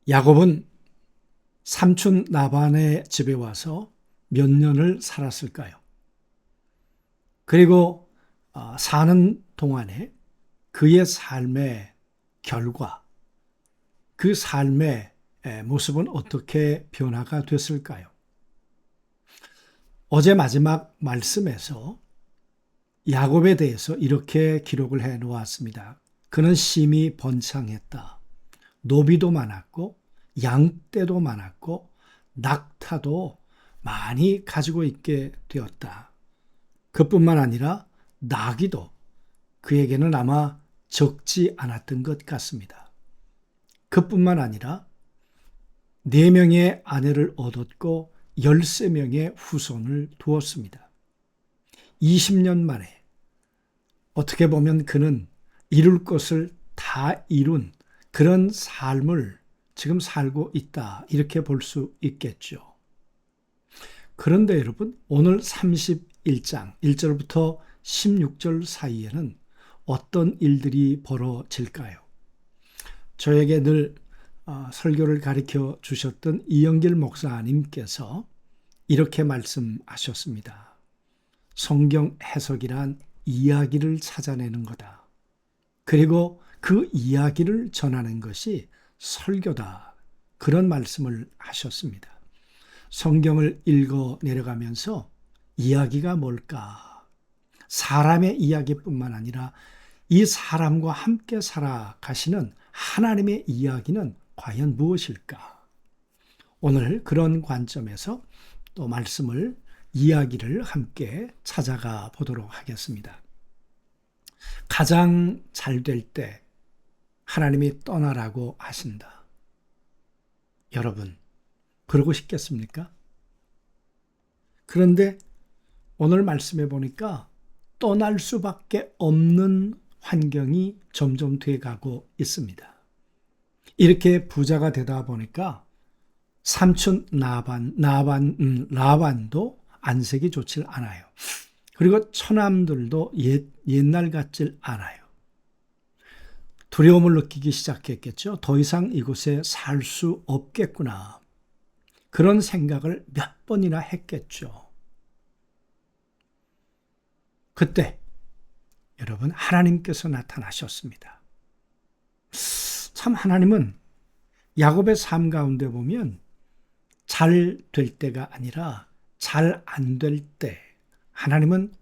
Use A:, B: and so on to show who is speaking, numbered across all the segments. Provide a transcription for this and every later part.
A: 야곱은 삼촌 라반의 집에 와서 몇 년을 살았을까요? 그리고 사는 동안에 그의 삶의 결과, 그 삶의 모습은 어떻게 변화가 됐을까요? 어제 마지막 말씀에서 야곱에 대해서 이렇게 기록을 해 놓았습니다. 그는 심히 번창했다. 노비도 많았고 양떼도 많았고 낙타도 많이 가지고 있게 되었다. 그뿐만 아니라 나귀도 그에게는 아마 적지 않았던 것 같습니다. 그뿐만 아니라 4명의 아내를 얻었고 13명의 후손을 두었습니다. 20년 만에 어떻게 보면 그는 이룰 것을 다 이룬 그런 삶을 지금 살고 있다, 이렇게 볼 수 있겠죠. 그런데 여러분, 오늘 31장 1절부터 16절 사이에는 어떤 일들이 벌어질까요? 저에게 늘 설교를 가르쳐 주셨던 이영길 목사님께서 이렇게 말씀하셨습니다. 성경 해석이란 이야기를 찾아내는 거다. 그리고 그 이야기를 전하는 것이 설교다. 그런 말씀을 하셨습니다. 성경을 읽어 내려가면서 이야기가 뭘까? 사람의 이야기뿐만 아니라 이 사람과 함께 살아가시는 하나님의 이야기는 과연 무엇일까? 오늘 그런 관점에서 또 말씀을, 이야기를 함께 찾아가 보도록 하겠습니다. 가장 잘 될 때 하나님이 떠나라고 하신다. 여러분, 그러고 싶겠습니까? 그런데 오늘 말씀해 보니까 떠날 수밖에 없는 환경이 점점 돼가고 있습니다. 이렇게 부자가 되다 보니까 삼촌 라반도 안색이 좋질 않아요. 그리고 처남들도 옛날 같질 않아요. 두려움을 느끼기 시작했겠죠. 더 이상 이곳에 살 수 없겠구나. 그런 생각을 몇 번이나 했겠죠. 그때 여러분, 하나님께서 나타나셨습니다. 참, 하나님은 야곱의 삶 가운데 보면 잘 될 때가 아니라 잘 안 될 때 하나님은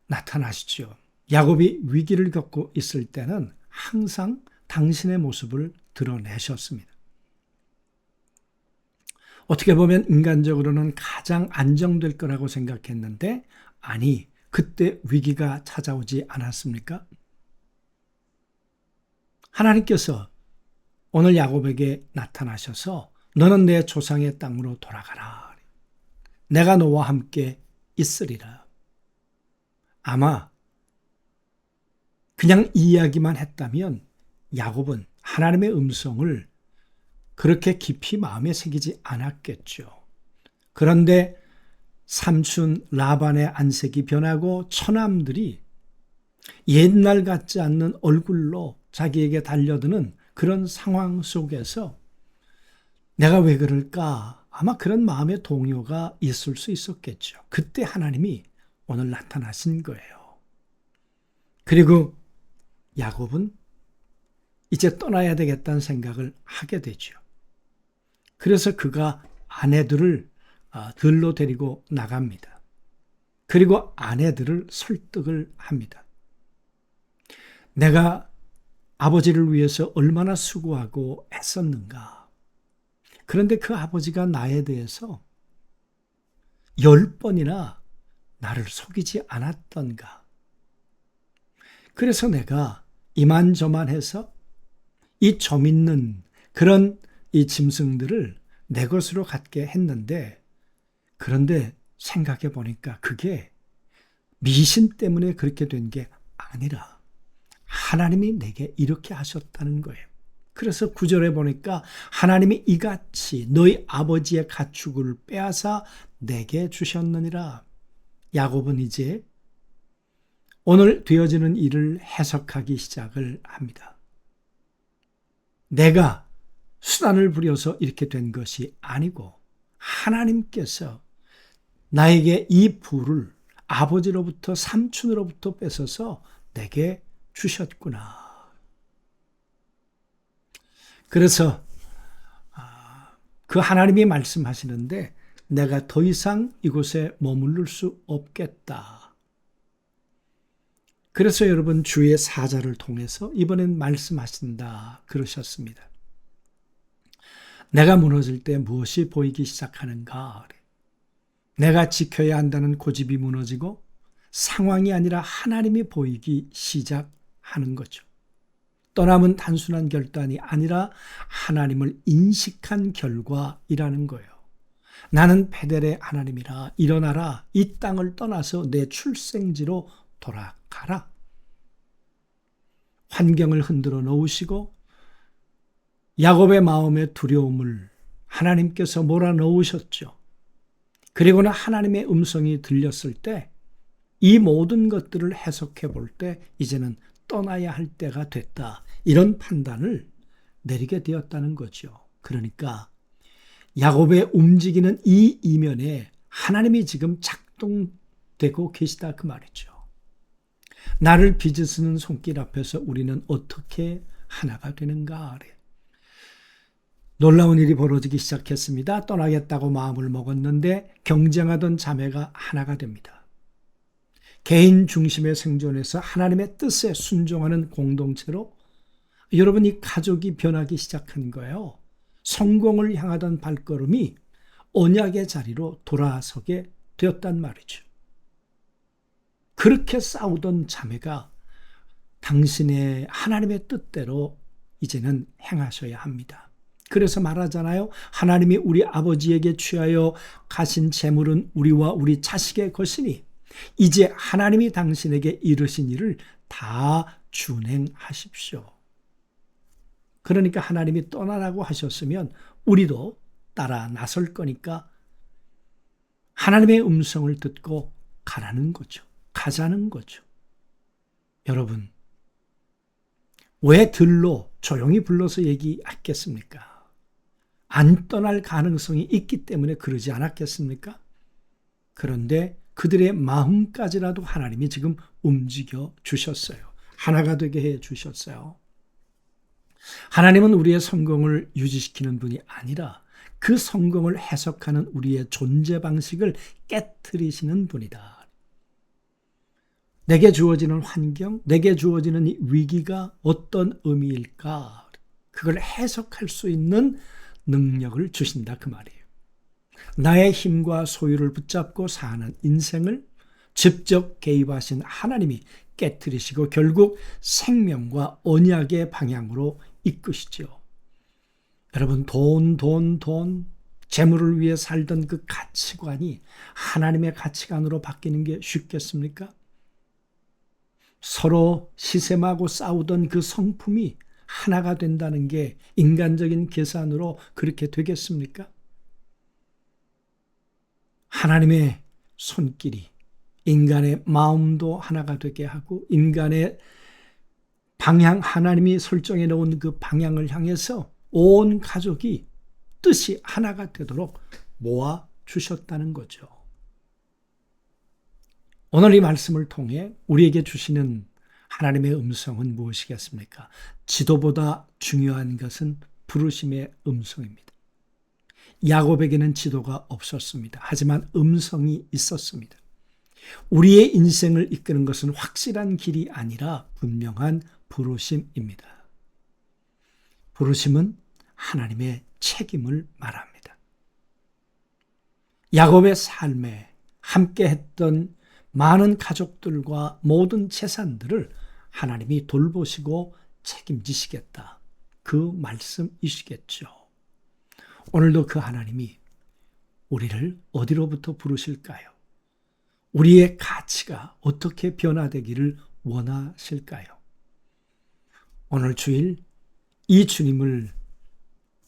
A: 나타나시죠. 야곱이 위기를 겪고 있을 때는 항상 당신의 모습을 드러내셨습니다. 어떻게 보면 인간적으로는 가장 안정될 거라고 생각했는데, 아니, 그때 위기가 찾아오지 않았습니까? 하나님께서 오늘 야곱에게 나타나셔서 너는 내 조상의 땅으로 돌아가라. 내가 너와 함께 있으리라. 아마 그냥 이야기만 했다면 야곱은 하나님의 음성을 그렇게 깊이 마음에 새기지 않았겠죠. 그런데 삼촌 라반의 안색이 변하고 처남들이 옛날 같지 않는 얼굴로 자기에게 달려드는 그런 상황 속에서 내가 왜 그럴까? 아마 그런 마음의 동요가 있을 수 있었겠죠. 그때 하나님이 오늘 나타나신 거예요. 그리고 야곱은 이제 떠나야 되겠다는 생각을 하게 되죠. 그래서 그가 아내들을 들로 데리고 나갑니다. 그리고 아내들을 설득을 합니다. 내가 아버지를 위해서 얼마나 수고하고 애썼는가. 그런데 그 아버지가 나에 대해서 10번이나 나를 속이지 않았던가. 그래서 내가 이만저만해서 이 점 있는 그런 이 짐승들을 내 것으로 갖게 했는데, 그런데 생각해 보니까 그게 미신 때문에 그렇게 된 게 아니라 하나님이 내게 이렇게 하셨다는 거예요. 그래서 9절에 보니까 하나님이 이같이 너희 아버지의 가축을 빼앗아 내게 주셨느니라. 야곱은 이제 오늘 되어지는 일을 해석하기 시작을 합니다. 내가 수단을 부려서 이렇게 된 것이 아니고 하나님께서 나에게 이 부를 아버지로부터 삼촌으로부터 뺏어서 내게 주셨구나. 그래서 그 하나님이 말씀하시는데 내가 더 이상 이곳에 머무를 수 없겠다. 그래서 여러분 주의 사자를 통해서 이번엔 말씀하신다 그러셨습니다. 내가 무너질 때 무엇이 보이기 시작하는가? 내가 지켜야 한다는 고집이 무너지고 상황이 아니라 하나님이 보이기 시작하는 거죠. 떠남은 단순한 결단이 아니라 하나님을 인식한 결과이라는 거예요. 나는 베델의 하나님이라 일어나라 이 땅을 떠나서 내 출생지로 돌아가라. 환경을 흔들어 놓으시고 야곱의 마음의 두려움을 하나님께서 몰아넣으셨죠. 그리고는 하나님의 음성이 들렸을 때 이 모든 것들을 해석해 볼 때 이제는 떠나야 할 때가 됐다. 이런 판단을 내리게 되었다는 거죠. 그러니까 야곱의 움직이는 이 이면에 하나님이 지금 작동되고 계시다 그 말이죠. 나를 빚으시는 손길 앞에서 우리는 어떻게 하나가 되는가? 놀라운 일이 벌어지기 시작했습니다. 떠나겠다고 마음을 먹었는데 경쟁하던 자매가 하나가 됩니다. 개인 중심의 생존에서 하나님의 뜻에 순종하는 공동체로 여러분 이 가족이 변하기 시작한 거예요. 성공을 향하던 발걸음이 언약의 자리로 돌아서게 되었단 말이죠. 그렇게 싸우던 자매가 당신의 하나님의 뜻대로 이제는 행하셔야 합니다. 그래서 말하잖아요. 하나님이 우리 아버지에게 취하여 가신 재물은 우리와 우리 자식의 것이니 이제 하나님이 당신에게 이르신 일을 다 준행하십시오. 그러니까 하나님이 떠나라고 하셨으면 우리도 따라 나설 거니까 하나님의 음성을 듣고 가라는 거죠. 가자는 거죠. 여러분, 왜 들로 조용히 불러서 얘기했겠습니까? 안 떠날 가능성이 있기 때문에 그러지 않았겠습니까? 그런데 그들의 마음까지라도 하나님이 지금 움직여 주셨어요. 하나가 되게 해 주셨어요. 하나님은 우리의 성공을 유지시키는 분이 아니라 그 성공을 해석하는 우리의 존재 방식을 깨트리시는 분이다. 내게 주어지는 환경, 내게 주어지는 이 위기가 어떤 의미일까? 그걸 해석할 수 있는 능력을 주신다 그 말이에요. 나의 힘과 소유를 붙잡고 사는 인생을 직접 개입하신 하나님이 깨트리시고 결국 생명과 언약의 방향으로 이끄시죠. 여러분 돈, 재물을 위해 살던 그 가치관이 하나님의 가치관으로 바뀌는 게 쉽겠습니까? 서로 시샘하고 싸우던 그 성품이 하나가 된다는 게 인간적인 계산으로 그렇게 되겠습니까? 하나님의 손길이 인간의 마음도 하나가 되게 하고 인간의 방향, 하나님이 설정해 놓은 그 방향을 향해서 온 가족이 뜻이 하나가 되도록 모아 주셨다는 거죠. 오늘 이 말씀을 통해 우리에게 주시는 하나님의 음성은 무엇이겠습니까? 지도보다 중요한 것은 부르심의 음성입니다. 야곱에게는 지도가 없었습니다. 하지만 음성이 있었습니다. 우리의 인생을 이끄는 것은 확실한 길이 아니라 분명한 부르심입니다. 부르심은 하나님의 책임을 말합니다. 야곱의 삶에 함께 했던 많은 가족들과 모든 재산들을 하나님이 돌보시고 책임지시겠다. 그 말씀이시겠죠. 오늘도 그 하나님이 우리를 어디로부터 부르실까요? 우리의 가치가 어떻게 변화되기를 원하실까요? 오늘 주일 이 주님을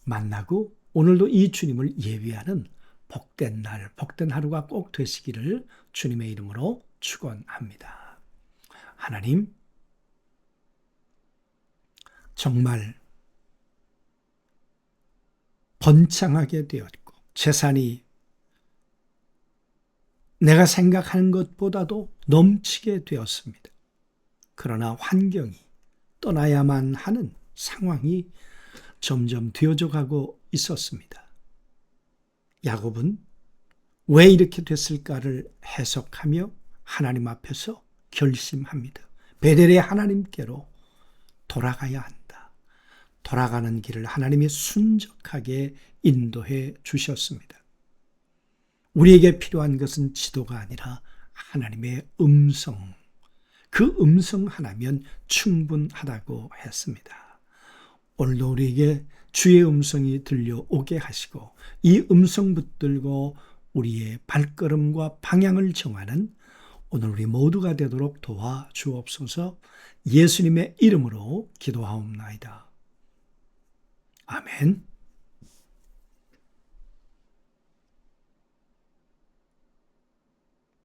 A: 만나고 오늘도 이 주님을 예비하는 복된 날, 복된 하루가 꼭 되시기를 주님의 이름으로 축원합니다. 하나님, 정말 번창하게 되었고 재산이 내가 생각하는 것보다도 넘치게 되었습니다. 그러나 환경이 떠나야만 하는 상황이 점점 되어져 가고 있었습니다. 야곱은 왜 이렇게 됐을까를 해석하며 하나님 앞에서 결심합니다. 베델의 하나님께로 돌아가야 한다. 돌아가는 길을 하나님이 순적하게 인도해 주셨습니다. 우리에게 필요한 것은 지도가 아니라 하나님의 음성, 그 음성 하나면 충분하다고 했습니다. 오늘도 우리에게 주의 음성이 들려오게 하시고 이 음성 붙들고 우리의 발걸음과 방향을 정하는 오늘 우리 모두가 되도록 도와주옵소서. 예수님의 이름으로 기도하옵나이다. 아멘.